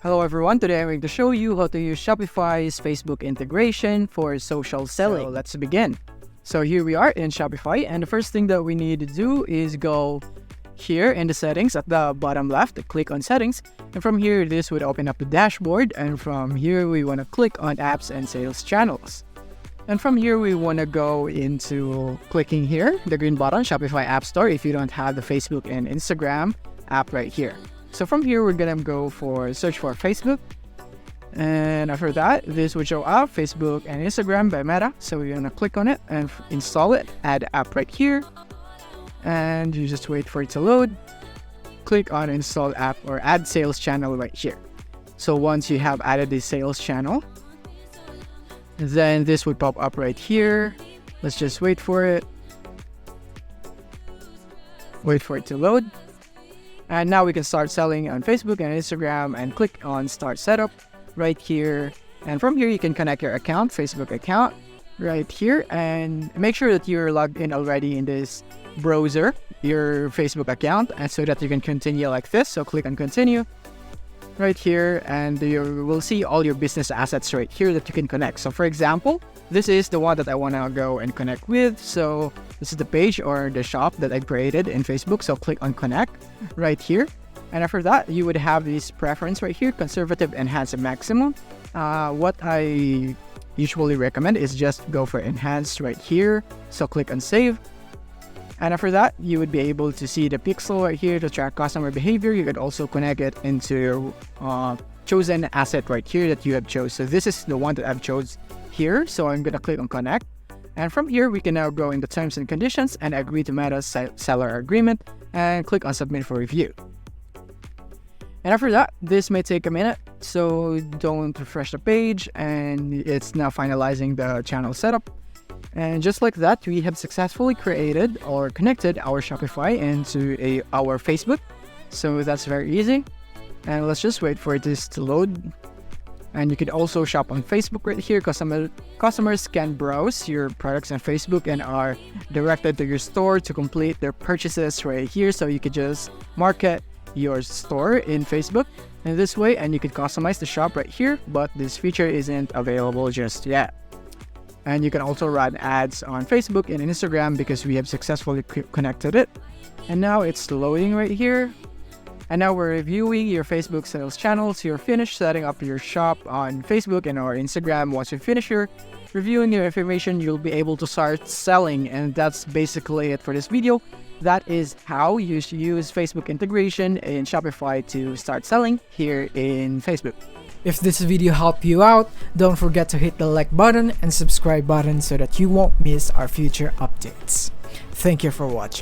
Hello everyone, today I'm going to show you how to use Shopify's Facebook integration for social selling. So let's begin. So here we are in Shopify, and the first thing that we need to do is go here in the settings at the bottom left, click on settings, and from here this would open up the dashboard, and from here we want to click on apps and sales channels. And from here we want to go into clicking here, the green button, Shopify App Store, if you don't have the Facebook and Instagram app right here. So from here, we're gonna go for search for Facebook. And after that, this would show up Facebook and Instagram by Meta. So we're gonna click on it and install it, add app right here. And you just wait for it to load. Click on install app or add sales channel right here. So once you have added the sales channel, then this would pop up right here. Let's just wait for it. Wait for it to load. And now we can start selling on Facebook and Instagram and click on Start Setup right here. And from here, you can connect your account, Facebook account right here. And make sure that you're logged in already in this browser, your Facebook account, and so that you can continue like this. So click on Continue right here, and you will see all your business assets right here that you can connect. So for example, this is the one that I want to go and connect with. So this is the page or the shop that I created in Facebook. So click on Connect right here. And after that, you would have this preference right here, Conservative, Enhanced, and Maximum. What I usually recommend is just go for Enhanced right here. So click on Save. And after that, you would be able to see the pixel right here to track customer behavior. You could also connect it into your chosen asset right here that you have chose. So this is the one that I've chose here. So I'm going to click on Connect. And from here, we can now go into Terms and Conditions and agree to Meta's seller agreement and click on Submit for review. And after that, this may take a minute, so don't refresh the page, and it's now finalizing the channel setup. And just like that, we have successfully created or connected our Shopify into our Facebook. So that's very easy. And let's just wait for this to load. And you can also shop on Facebook right here. Customers can browse your products on Facebook and are directed to your store to complete their purchases right here. So you could just market your store in Facebook in this way, and you could customize the shop right here, but this feature isn't available just yet. And you can also run ads on Facebook and Instagram because we have successfully connected it. And now it's loading right here. And now we're reviewing your Facebook sales channels. You're finished setting up your shop on Facebook and or Instagram. Once you finish your reviewing your information, you'll be able to start selling. And that's basically it for this video. That is how you should use Facebook integration in Shopify to start selling here in Facebook. If this video helped you out, don't forget to hit the like button and subscribe button so that you won't miss our future updates. Thank you for watching.